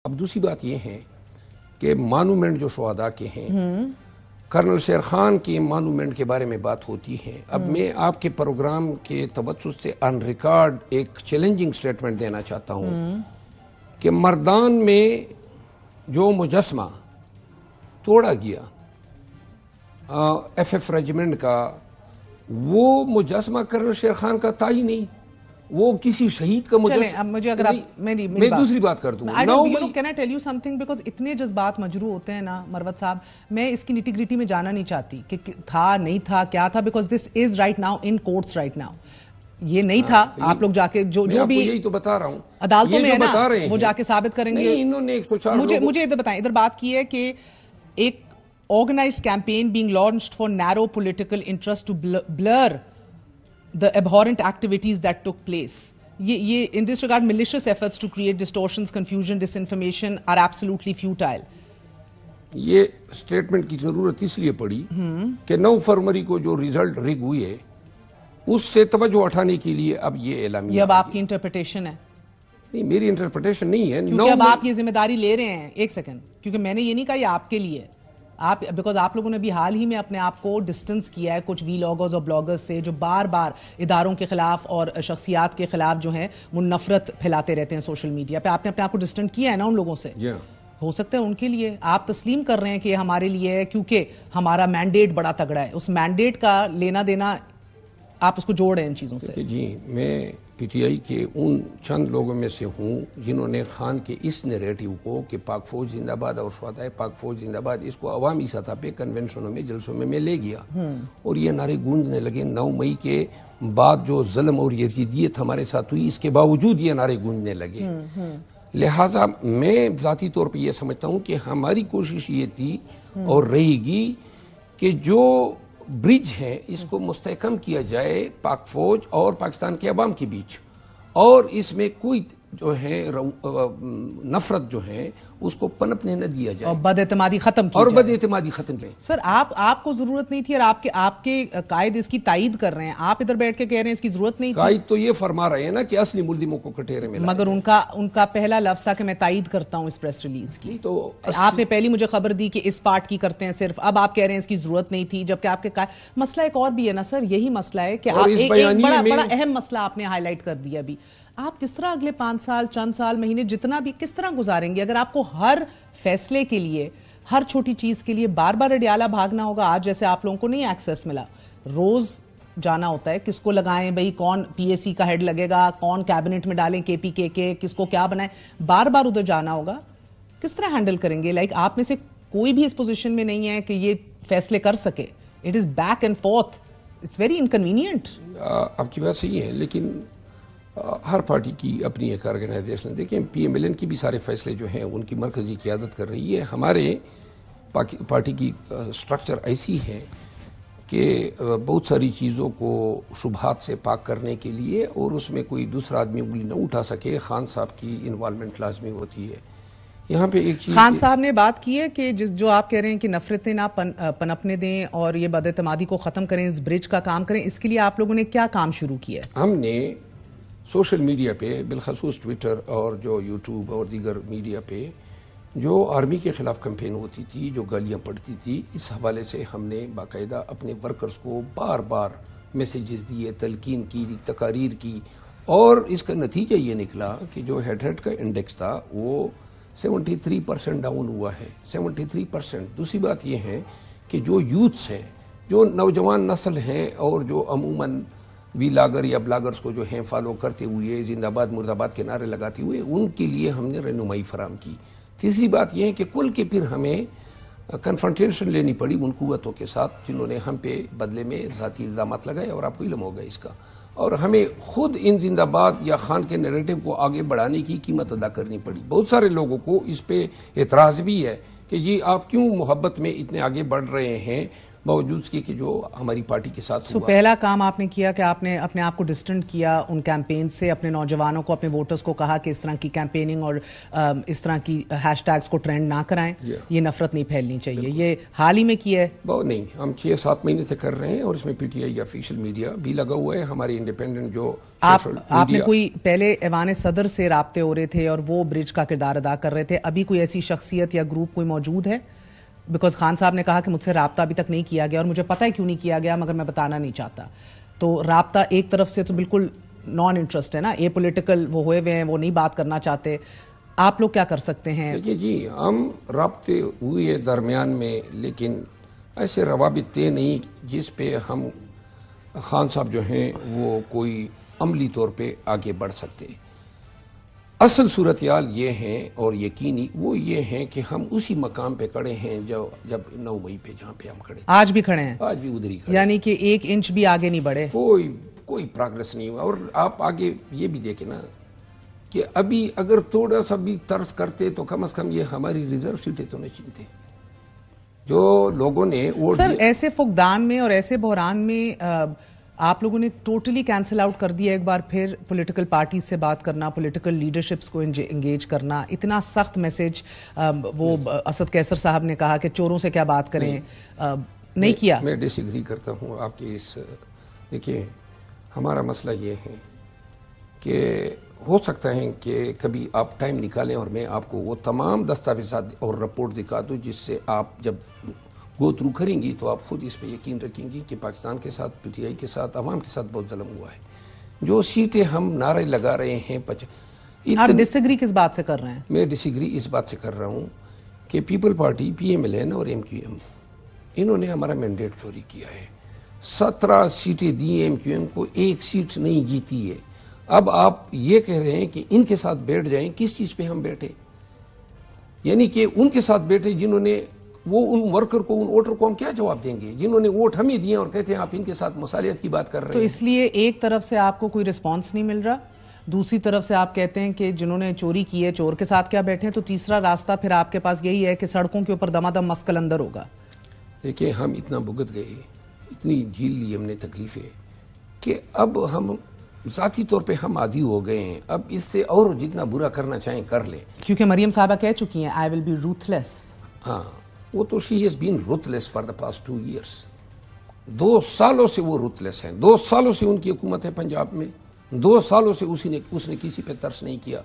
اب دوسری بات یہ ہے کہ مانومنٹ جو شہداء کے ہیں، کرنل شیر خان کے مانومنٹ کے بارے میں بات ہوتی ہے. اب میں آپ کے پروگرام کے توسط سے آن ریکارڈ ایک چیلنجنگ سٹیٹمنٹ دینا چاہتا ہوں کہ مردان میں جو مجسمہ توڑا گیا ایف ریجیمنٹ کا، وہ مجسمہ کرنل شیر خان کا تھا ہی نہیں، وہ کسی شہید کا میں دوسری بات کر دوں. Can I tell you something? Because اتنے جذبات مجروح ہوتے ہیں نا مروت صاحب، میں اس کی نیٹی گریٹی میں جانا نہیں چاہتی کہ تھا نہیں تھا کیا تھا، because this is right now in courts right now. یہ نہیں تھا، آپ لوگ جا کے جو بھی یہی تو بتا رہا ہوں عدالتوں میں ہے نا وہ جا کے ثابت کریں گے. مجھے ادھر بتائیں، ادھر بات کی ہے کہ ایک organized campaign being launched for narrow political interest to blur the abhorrent activities that took place. In this regard, malicious efforts to create distortions, confusion, disinformation are absolutely futile. یہ سٹیٹمنٹ کی ضرورت اس لیے پڑی کہ 9 فروری کو جو ریزلٹ ریگ ہوئے اس سے توجہ اٹھانے کے لیے اب یہ اعلامیہ. یہ اب آپ کی انٹرپریٹیشن ہے؟ نہیں، میری انٹرپریٹیشن نہیں ہے، کیونکہ اب آپ یہ ذمہ داری لے رہے ہیں. ایک سیکنڈ، کیونکہ میں نے یہ نہیں کہا یہ آپ کے لیے، بیکاز آپ لوگوں نے بھی حال ہی میں اپنے آپ کو ڈسٹنس کیا ہے کچھ ویلاگرز اور بلاگرز سے جو بار بار اداروں کے خلاف اور شخصیات کے خلاف جو ہیں وہ نفرت پھیلاتے رہتے ہیں سوشل میڈیا پہ. آپ نے اپنے آپ کو ڈسٹنٹ کیا ہے نا ان لوگوں سے. ہو سکتا ہے ان کے لیے آپ تسلیم کر رہے ہیں کہ ہمارے لیے ہے کیونکہ ہمارا مینڈیٹ بڑا تگڑا ہے. اس مینڈیٹ کا لینا دینا آپ اس کو جوڑ رہے ہیں ان چیزوں سے. جی، میں پی ٹی آئی کے ان چند لوگوں میں سے ہوں جنہوں نے خان کے اس نیریٹو کو کہ پاک فوج زندہ باد اور شہداء پاک فوج زندہ باد اس کو عوامی سطح پہ کنونشنوں میں جلسوں میں لے گیا اور یہ نعرے گونجنے لگے. 9 مئی کے بعد جو ظلم اور یزیدیت ہمارے ساتھ ہوئی اس کے باوجود یہ نعرے گونجنے لگے. لہٰذا میں ذاتی طور پہ یہ سمجھتا ہوں کہ ہماری کوشش یہ تھی اور رہے گی کہ جو برج ہے اس کو مستحکم کیا جائے پاک فوج اور پاکستان کے عوام کے بیچ، اور اس میں کوئی جو ہے نفرت جو ہے اس کو پنپنے نہ دیا جائے اور بد اعتمادی ختم کی اور بد اعتمادی ختم کی. سر آپ کو ضرورت نہیں تھی اور آپ کے قائد اس کی تائید کر رہے ہیں، آپ ادھر بیٹھ کے کہہ رہے ہیں اس کی ضرورت نہیں تھی. قائد تو یہ فرما رہے ہیں نا کہ اصلی ملزموں کو کٹہرے میں، مگر ان کا پہلا لفظ تھا کہ میں تائید کرتا ہوں اس پریس ریلیز کی. تو آپ نے پہلی مجھے خبر دی کہ اس پارٹ کی کرتے ہیں صرف، اب آپ کہہ رہے ہیں اس کی ضرورت نہیں تھی، جبکہ آپ کے مسئلہ ایک اور بھی ہے نا سر. یہی مسئلہ ہے کہ ایک بڑا اہم مسئلہ آپ نے ہائی لائٹ کر دیا. ابھی آپ کس طرح اگلے 5 سال چند سال مہینے جتنا بھی کس طرح گزاریں گے اگر آپ کو ہر فیصلے کے لیے ہر چھوٹی چیز کے لیے بار بار اڈیالہ بھاگنا ہوگا؟ آج جیسے آپ لوگوں کو نہیں ایکسیس ملا، روز جانا ہوتا ہے کس کو لگائیں بھئی، کون پی اے سی کا ہیڈ لگے گا، کون کیبنٹ میں ڈالیں کے پی کے کس کو کیا بنائیں، بار بار ادھر جانا ہوگا. کس طرح ہینڈل کریں گے؟ آپ میں سے کوئی بھی اس پوزیشن میں نہیں ہے کہ یہ فیصلے کر سکے. It is back and forth, it's very inconvenient. آپ کی بات صحیح ہے، لیکن ہر پارٹی کی اپنی ایک آرگنائزیشن. دیکھیں پی ایم ایل این کی بھی سارے فیصلے جو ہیں ان کی مرکزی قیادت کر رہی ہے. ہمارے پارٹی کی سٹرکچر ایسی ہے کہ بہت ساری چیزوں کو شبہات سے پاک کرنے کے لیے اور اس میں کوئی دوسرا آدمی انگلی نہ اٹھا سکے خان صاحب کی انوالومنٹ لازمی ہوتی ہے. یہاں پہ ایک چیز خان صاحب نے بات کی ہے کہ جو آپ کہہ رہے ہیں کہ نفرتیں نہ پنپنے دیں اور یہ بد اعتمادی کو ختم کریں، اس برج کا کام کریں، اس کے لیے آپ لوگوں نے کیا کام شروع کیا ہے؟ ہم نے سوشل میڈیا پہ بالخصوص ٹویٹر اور جو یوٹیوب اور دیگر میڈیا پہ جو آرمی کے خلاف کمپین ہوتی تھی، جو گالیاں پڑتی تھی، اس حوالے سے ہم نے باقاعدہ اپنے ورکرز کو بار بار میسیجز دیے، تلقین کی، تقاریر کی، اور اس کا نتیجہ یہ نکلا کہ جو ہیڈ کا انڈیکس تھا وہ 73% ڈاؤن ہوا ہے. 73%. دوسری بات یہ ہے کہ جو یوتھس ہیں، جو نوجوان نسل ہیں اور جو عموماً ویلاگر یا بلاگرز کو جو ہیں فالو کرتے ہوئے زندہ باد مرد آباد کے نعرے لگاتے ہوئے، ان کے لیے ہم نے رہنمائی فراہم کی. تیسری بات یہ ہے کہ کل کے پھر ہمیں کنفرنٹیشن لینی پڑی ان قوتوں کے ساتھ جنہوں نے ہم پہ بدلے میں ذاتی الزامات لگائے، اور آپ کو علم ہوگا اس کا. اور ہمیں خود ان زندہ باد یا خان کے نیریٹو کو آگے بڑھانے کی قیمت ادا کرنی پڑی. بہت سارے لوگوں کو اس پہ اعتراض بھی ہے کہ جی آپ کیوں محبت میں اتنے آگے بڑھ رہے ہیں باوجود اس کے کہ جو ہماری پارٹی کے ساتھ ہوا. پہلا کام آپ نے کیا کہ آپ نے اپنے آپ کو ڈسٹنٹ کیا ان کیمپین سے, اپنے نوجوانوں کو, اپنے ووٹرز کو کہا کہ اس طرح کی کیمپیننگ اور اس طرح کی ہیش ٹیگز کو ٹرینڈ نہ کرائیں, یہ نفرت نہیں پھیلنی چاہیے. یہ حال ہی میں کیا ہے؟ نہیں, ہم 6-7 مہینے سے کر رہے ہیں, اور اس میں P T I official media بھی لگا ہوا ہے, ہمارے انڈیپینڈنٹ جو آپ نے کوئی پہلے ایوان صدر سے رابطے ہو رہے تھے اور وہ برج کا کردار ادا کر رہے تھے, ابھی کوئی ایسی شخصیت یا گروپ کوئی موجود ہے؟ بیکاز خان صاحب نے کہا کہ مجھ سے رابطہ ابھی تک نہیں کیا گیا, اور مجھے پتہ ہے کیوں نہیں کیا گیا, مگر میں بتانا نہیں چاہتا. تو رابطہ ایک طرف سے تو بالکل نان انٹرسٹ ہے نا, اے پولیٹیکل وہ ہوئے ہوئے ہیں, وہ نہیں بات کرنا چاہتے. آپ لوگ کیا کر سکتے ہیں؟ دیکھیے جی, ہم رابطے ہوئے درمیان میں, لیکن ایسے روابط طے نہیں جس پہ ہم خان صاحب جو ہیں وہ کوئی عملی طور پہ آگے بڑھ سکتے. اصل صورتحال یہ ہیں اور یقینی وہ یہ ہیں کہ ہم اسی مقام پہ کھڑے ہیں جب 9 مئی پہ جہاں پہ ہم کھڑے. آج بھی کھڑے ہیں؟ آج بھی ادھر ہی کھڑے, یعنی کہ 1 انچ بھی آگے نہیں بڑھے, کوئی پروگریس نہیں ہوا. اور آپ آگے یہ بھی دیکھیں نا کہ ابھی اگر تھوڑا سا بھی طرز کرتے تو کم از کم یہ ہماری ریزرو سیٹیں تو نہیں چنتے جو لوگوں نے ووٹ. سر ایسے فقدان میں اور ایسے بحران میں آپ لوگوں نے ٹوٹلی کینسل آؤٹ کر دیا ایک بار پھر پولیٹیکل پارٹیز سے بات کرنا, پولیٹیکل لیڈرشپس کو انگیج کرنا. اتنا سخت میسج وہ اسد کیسر صاحب نے کہا کہ چوروں سے کیا بات کریں, نہیں کیا. میں ڈس ایگری کرتا ہوں آپ کی اس. دیکھیے ہمارا مسئلہ یہ ہے کہ ہو سکتا ہے کہ کبھی آپ ٹائم نکالیں اور میں آپ کو وہ تمام دستاویزات اور رپورٹ دکھا دوں جس سے آپ جب گو تھرو کریں گی تو آپ خود اس پہ یقین رکھیں گی کہ پاکستان کے ساتھ, پی ٹی آئی کے ساتھ, عوام کے ساتھ بہت ظلم ہوا ہے. جو سیٹیں ہم نعرے لگا رہے ہیں آپ ڈس ایگری کس بات سے کر رہے ہیں؟ میں ڈس ایگری اس بات سے کر رہا ہوں کہ People Party, P M L N اور ایم کیو ایم, انہوں نے ہمارا مینڈیٹ چوری کیا ہے. 17 سیٹیں دی ایم کیو ایم کو, 1 سیٹ نہیں جیتی ہے. اب آپ یہ کہہ رہے ہیں کہ ان کے ساتھ بیٹھ جائیں, کس چیز پہ ہم بیٹھے؟ یعنی کہ ان کے ساتھ بیٹھے جنہوں نے وہ ان ورکر کو, ان ووٹر کو ہم کیا جواب دیں گے جنہوں نے ووٹ ہمیں دیے اور کہتے ہیں آپ ان کے ساتھ مصالحت کی بات کر رہے ہیں. تو اس لیے ایک طرف سے آپ کو کوئی رسپانس نہیں مل رہا, دوسری طرف سے آپ کہتے ہیں کہ جنہوں نے چوری کی ہے چور کے ساتھ کیا بیٹھے, تو تیسرا راستہ پھر آپ کے پاس یہی ہے کہ سڑکوں کے اوپر دما دم مسکل اندر ہوگا. دیکھیں ہم اتنا بھگت گئے, اتنی جھیل لی ہم نے تکلیفیں کہ اب ہم ذاتی طور پہ ہم عادی ہو گئے ہیں. اب اس سے اور جتنا برا کرنا چاہیں کر لیں, کیونکہ مریم صاحبہ کہہ چکی ہیں آئی ول بی روتھلیس. ہاں وہ تو she has been ruthless for the past 2 years. 2 سالوں سے وہ روتھلیس ہیں. 2 سالوں سے ان کی حکومت ہے پنجاب میں. 2 سالوں سے اس نے کسی پہ ترس نہیں کیا.